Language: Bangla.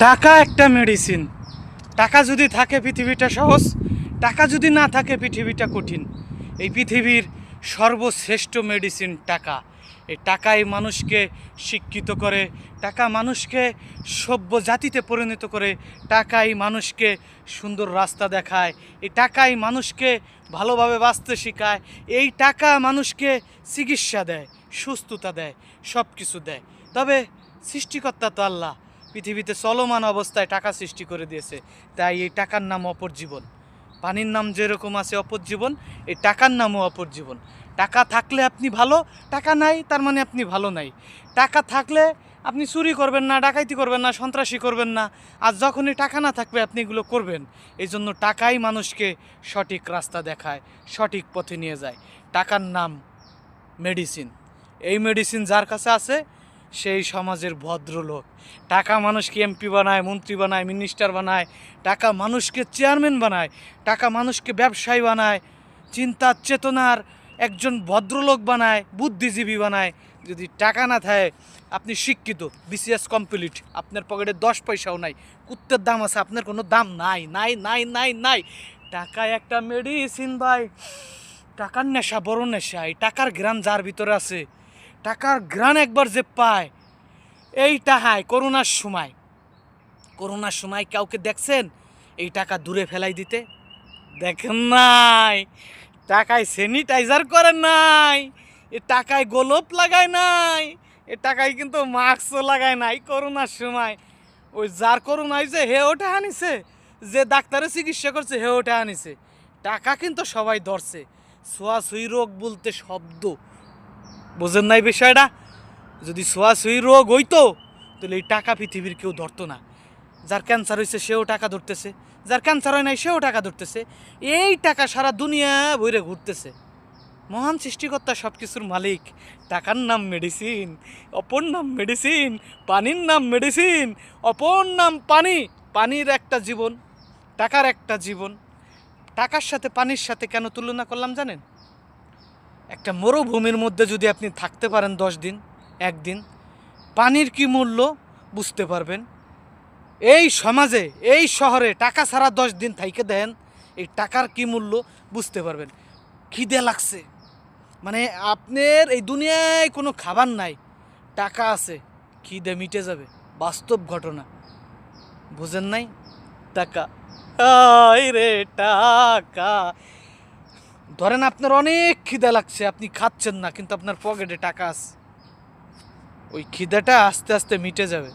টাকা একটা মেডিসিন। টাকা যদি থাকে পৃথিবীটা সহজ, টাকা যদি না থাকে পৃথিবীটা কঠিন। এই পৃথিবীর সর্বশ্রেষ্ঠ মেডিসিন টাকা। এই টাকাই মানুষকে শিক্ষিত করে, টাকা মানুষকে সভ্য জাতিতে পরিণত করে, টাকাই মানুষকে সুন্দর রাস্তা দেখায়, এই টাকাই মানুষকে ভালোভাবে বাঁচতে শেখায়, এই টাকা মানুষকে চিকিৎসা দেয়, সুস্থতা দেয়, সব কিছু দেয়। তবে সৃষ্টিকর্তা তো আল্লাহ, পৃথিবীতে চলমান অবস্থায় টাকা সৃষ্টি করে দিয়েছে, তাই এই টাকার নাম অপরজীবন। পানির নাম যেরকম আছে অপরজীবন, এই টাকার নামও অপরজীবন। টাকা থাকলে আপনি ভালো, টাকা নাই তার মানে আপনি ভালো নাই। টাকা থাকলে আপনি চুরি করবেন না, ডাকাইতি করবেন না, সন্ত্রাসী করবেন না, আর যখনই টাকা না থাকবে আপনি এগুলো করবেন। এই জন্য টাকাই মানুষকে সঠিক রাস্তা দেখায়, সঠিক পথে নিয়ে যায়। টাকার নাম মেডিসিন। এই মেডিসিন যার কাছে আছে সেই সমাজের ভদ্রলোক। টাকা মানুষকে এমপি বানায়, মন্ত্রী বানায়, মিনিস্টার বানায়, টাকা মানুষকে চেয়ারম্যান বানায়, টাকা মানুষকে ব্যবসায়ী বানায়, চিন্তার চেতনার একজন ভদ্রলোক বানায়, বুদ্ধিজীবী বানায়। যদি টাকা না থাকে, আপনি শিক্ষিত, বিসিএস কমপ্লিট, আপনার পকেটে 10 পয়সাও নাই, কুত্তের দাম আছে, আপনার কোনো দাম নাই নাই নাই নাই নাই। টাকা একটা মেডিসিন ভাই। টাকার নেশা বড় নেশা। এই টাকার ঘ্রাণ যার ভিতরে আছে, টাকার ঘ্রাণ একবার যে পায়, এই টাকায় করোনার সময় কাউকে দেখছেন এই টাকা দূরে ফেলাই দিতে? দেখেন নাই। টাকায় স্যানিটাইজার করেন নাই, এ টাকায় গোলপ লাগায় নাই, এ টাকায় কিন্তু মাস্কও লাগায় নাই করোনার সময়। ওই যার করোনা হয়েছে হে ওটা আনিছে, যে ডাক্তারে চিকিৎসা করছে হে ওটা আনিছে। টাকা কিন্তু সবাই ধরছে। ছোঁয়াছুঁই রোগ বলতে শব্দ, বোঝেন নাই বিষয়টা? যদি ছোঁয়াছুঁই রোগ হইতো তাহলে এই টাকা পৃথিবীর কেউ ধরতো না। যার ক্যান্সার হয়েছে সেও টাকা ধরতেছে, যার ক্যান্সার হয় নাই সেও টাকা ধরতেছে। এই টাকা সারা দুনিয়া বইরে ঘুরতেছে। মহান সৃষ্টিকর্তা সব কিছুর মালিক। টাকার নাম মেডিসিন, অপর নাম মেডিসিন। পানির নাম মেডিসিন, অপর নাম পানি। পানির একটা জীবন, টাকার একটা জীবন। টাকার সাথে পানির সাথে কেন তুলনা করলাম জানেন? একটা মরুভূমির মধ্যে যদি আপনি থাকতে পারেন 10 দিন, একদিন, পানির কি মূল্য বুঝতে পারবেন। এই সমাজে, এই শহরে টাকা ছাড়া 10 দিন থাইকে দেন, এই টাকার কি মূল্য বুঝতে পারবেন। খিদে লাগছে, মানে আপনার এই দুনিয়ায় কোনো খাবার নাই, টাকা আছে, খিদে মিটে যাবে। বাস্তব ঘটনা, বুঝেন নাই? টাকা, আয় রে টাকা। ধরেন আপনার অনেক খিদে লাগছে, আপনি খাচ্ছেন না, কিন্তু আপনার পকেটে টাকা আছে, ওই খিদেটা আস্তে আস্তে মিটে যাবে।